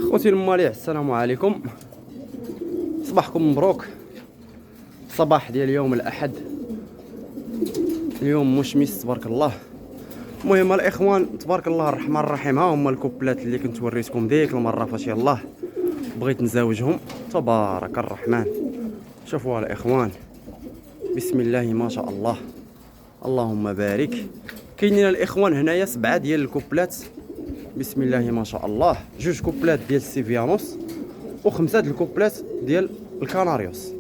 خوتي المالح، السلام عليكم. صباحكم مبروك. صباح ديال يوم الاحد، اليوم مشمس تبارك الله. المهم الاخوان، تبارك الله الرحمن الرحيم، ها هما الكوبلات اللي كنت وريتكم ديك المره فاش يلاه بغيت نزاوجهم. تبارك الرحمن، شوفوا الاخوان، بسم الله ما شاء الله، اللهم بارك. كاينين الاخوان هنايا 7 ديال الكوبلات، بسم الله ما شاء الله. 2 كوبلات ديال السيفيانوس و5 د الكوبلات ديال الكناريوس.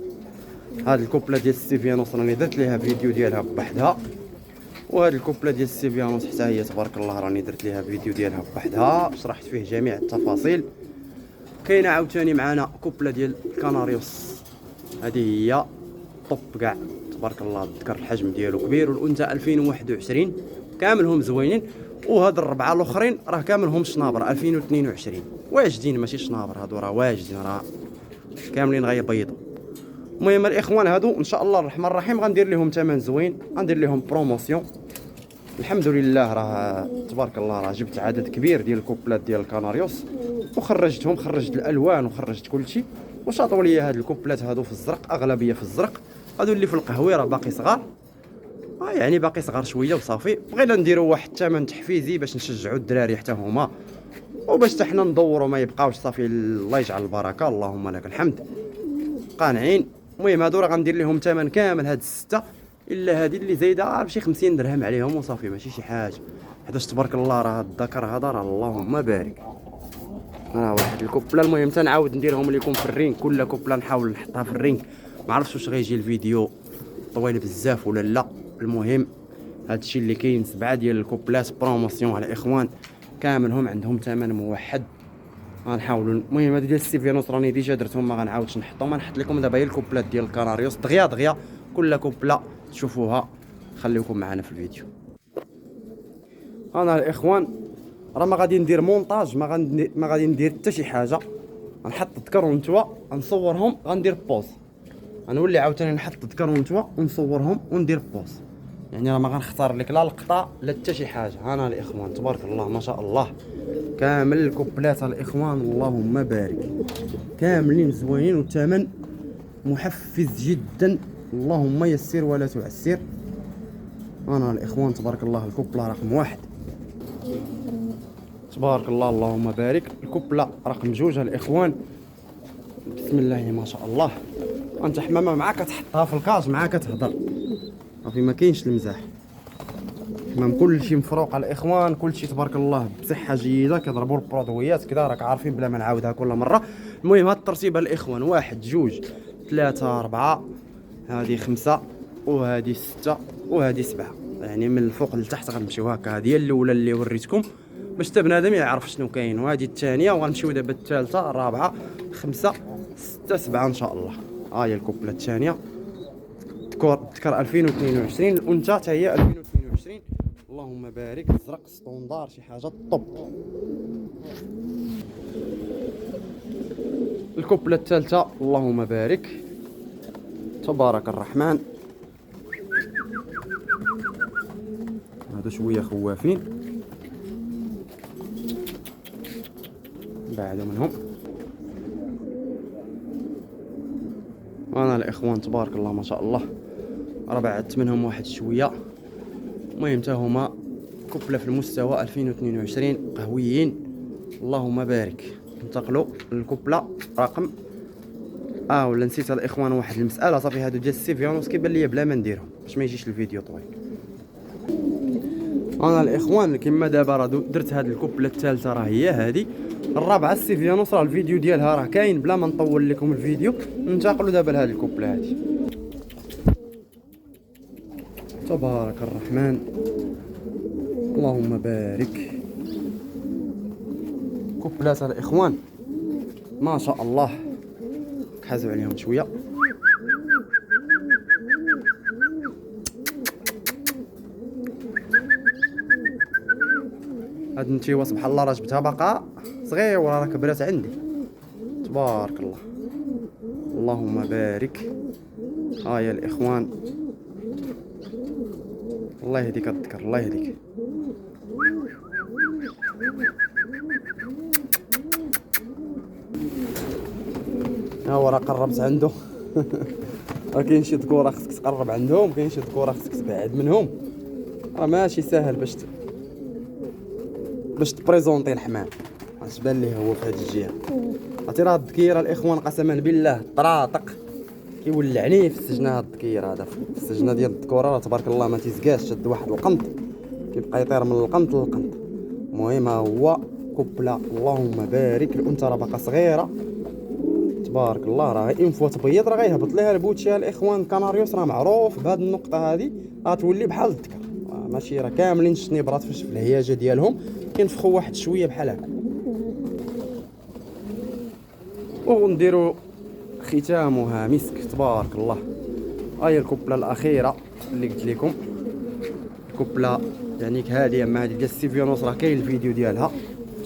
هاد الكوبلات ديال السيفيانوس راني درت ليها فيديو ديالها بوحدها، وهاد الكوبلات ديال السيفيانوس حتى هي تبارك الله راني درت ليها فيديو ديالها بوحدها، شرحت فيه جميع التفاصيل. كاينه عاوتاني معنا كوبله ديال الكناريوس، هذه هي طوب كاع تبارك الله. الذكر الحجم ديالو كبير، والانثى 2021 كاملهم زوينين. وهاد الربعه الاخرين راه كاملهم شنابر 2022 واجدين، ماشي شنابر، هادو راه واجدين، راه كاملين غيبيضوا. المهم الاخوان، هادو ان شاء الله الرحمن الرحيم غندير لهم ثمن زوين، غندير لهم بروموسيون. الحمد لله راه تبارك الله راه جبت عدد كبير ديال الكوبلات ديال الكناريوس وخرجتهم، خرجت الالوان وخرجت كلشي، وشاطوا لي هاد الكوبلات هادو في الزرق، اغلبيه في الزرق. هادو اللي في القهوي راه باقي صغار، يعني باقي صغار شويه وصافي. بغينا نديروا واحد الثمن تحفيزي باش نشجعوا الدراري حتى هما، وباش حتى حنا ندوروا ما يبقاوش صافي. الله يجعل البركه، اللهم لك الحمد، قانعين. المهم هادو راه غندير لهم ثمن كامل، هاد السته الا هادي اللي زايده بشي 50 درهم عليهم وصافي، ماشي شي حاجه. حيتاش تبارك الله راه هاد الذكر هذا راه اللهم بارك، راه واحد الكوبله. المهم تنعاود نديرهم لكم في الرينك، كل كوبله نحاول نحطها في الرينك. ما عرفتش واش غيجي الفيديو طويل بزاف ولا لا. المهم هادشي اللي كاين، 7 ديال الكوبلات بروموسيون على الاخوان، كاملهم عندهم ثمن موحد. غنحاولوا. المهم هادو ديال السيفيانوس راني ديجا درتهم، ما غنعاودش نحطهم. غنحط لكم دابا هي الكوبلات ديال الكناريوس دغيا دغيا، كل كوبله تشوفوها. خليكم معنا في الفيديو. انا الاخوان راه ما غادي ندير مونتاج، ما غادي ندير حتى شي حاجه. غنحط الذكر ونتوى غنصورهم، غندير بوز، غنولي عاوتاني نحط الذكر ونتوى ونصورهم وندير بوز. يعني راه ما غنختار لك لا لقطه لا حتى شي حاجه. انا الاخوان تبارك الله ما شاء الله، كامل الكوبلات الاخوان اللهم بارك، كاملين زوينين والثمن محفز جدا. اللهم يسر ولا تعسر. انا الاخوان تبارك الله، الكوبله رقم 1 تبارك الله اللهم بارك. الكوبله رقم 2 الاخوان، بسم الله ما شاء الله. انت حمامه معاك تحطها في الكاج معاك تهضر، صافي ما كاينش المزاح. حمام كلشي مفروق الاخوان، كلشي تبارك الله بصحه جيده، كيضربوا البرودويات كذا، راك عارفين بلا ما نعاودها كل مره. المهم هاد الترتيبه الاخوان، 1 2 3 4، هذه 5 وهذه 6 وهذه 7، يعني من الفوق لتحت غنمشيو هكا. هذه هي الاولى اللي وريتكم باش حتى بنادم يعرف شنو كاين، وهذه الثانيه، وغنمشيو دابا الثالثه الرابعه 5 6 7 ان شاء الله. ها هي الكوبله الثانيه، تذكر 2022، الانثى حتى هي 2022. اللهم بارك، الزرق ستوندار شي حاجه طوب. الكوبله الثالثه اللهم بارك، تبارك الرحمن. هادو شويه خوافين، بعدوا منهم. وانا الاخوان تبارك الله ما شاء الله راه بعدت منهم واحد شويه. المهم تا هما كوبله في المستوى 2022 قهويين، اللهم بارك. انتقلوا للكوبله رقم ولا نسيت الاخوان واحد المساله. صافي هادو ديال السيفيانوس كيبان ليا بلا ما نديرهم باش ما يجيش الفيديو طويل. انا الاخوان كما دابا راه درت هاد الكوبله الثالثه، راه هي هادي. الرابعه السيفيانوس راه الفيديو ديالها راه كاين، بلا ما نطول لكم الفيديو. ننتقلوا دابا لهاد الكوبله هادي، تبارك الرحمن اللهم بارك. كوبلات الاخوان ما شاء الله، كحازوا عليهم شويه. هاد النتيوه سبحان الله راه جبتها باقا صغيره، راه كبرات عندي تبارك الله اللهم بارك. ها يا الاخوان، الله يهديك الذكر، الله يهديك. ها هو راه قربت عنده. راه كاين شي ذكوره خصك تقرب عندهم، كاين شي ذكوره خصك تبعد منهم. راه ماشي ساهل باش تبريزونطي الحمام. اش بان ليه هو في هذه الجهه. عرفتي راه الذكيره الاخوان قسما بالله طراطق كيولعني في السجنه. هاد الذكير هذا في السجنه ديال الذكوره راه تبارك الله ما تيزكاش، شد واحد القنط كيبقى يطير من القنط للقنط. المهم ها هو كوبلا اللهم بارك. الانثى راه باقا صغيره تبارك الله، راه غير فوا تبيض راه غيهبط ليها البوتشي. الاخوان كناريوس راه معروف بهاد النقطه هذه، غتولي بحال الذكر. ماشي راه كاملين الشنيبرات في الهياجه ديالهم كينفخوا واحد شويه بحال هكا. ونديروا ختامها مسك تبارك الله. هاهي الكوبله الاخيره اللي قلت لكم، كوبله يعني هاديه مع هذه ديال السيفيانوس، راه كاين الفيديو ديالها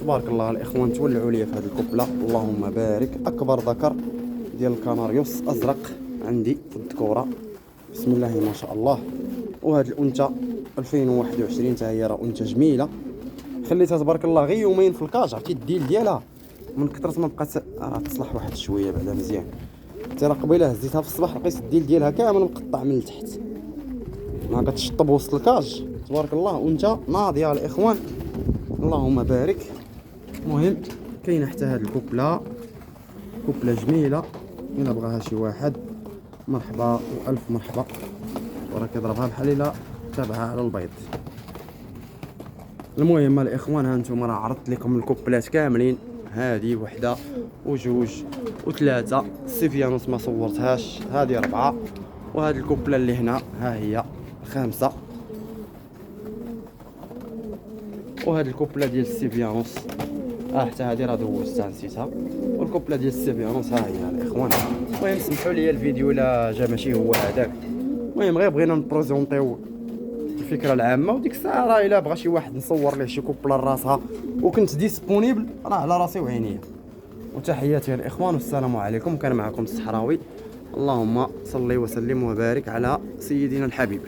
تبارك الله. الاخوان تولعوا ليا في هذه الكوبله اللهم بارك. اكبر ذكر ديال الكناريوس ازرق عندي في الذكوره، بسم الله ما شاء الله. وهاد الانثى 2021 حتى هي راه انثى جميله، خليتها تبارك الله غير يومين في الكاج. عرفتي الديل ديالها من كثرة ما بقات راه تصلح واحد شويه بعدا مزيان. حتى راه قبيله هزيتها في الصباح لقيت الديل ديالها كامل مقطع من التحت، ما كتشطب وسط الكاج تبارك الله. وانت ناضيه الاخوان اللهم بارك. المهم كاينه حتى هاد الكوبله، كوبله جميله الا بغاها شي واحد مرحبا والف مرحبا. وراه كيضربها بحال الا تابعها على البيض. المهم الاخوان ها انتم راه عرضت لكم الكوبلات كاملين، هذه وحده وجوج وثلاثه. السيفيانوس ما صورتهاش، هذه 4. وهذه الكوبله اللي هنا ها هي 5. وهذه الكوبله ديال السيفيانوس حتى هذه راه دوزتها نسيتها. والكوبله ديال السيفيانوس ها هي الاخوان. المهم سمحوا لي الفيديو الا جا ماشي هو هذاك، المهم غير بغينا نبريزونطيو الفكره العامه. وديك الساعه راه الا بغى شي واحد نصور ليه شي كوبله لراسها وكنت ديسپونيبل راه على راسي وعينيا. وتحياتي الاخوان والسلام عليكم. كان معكم الصحراوي. اللهم صل وسلم وبارك على سيدنا الحبيب.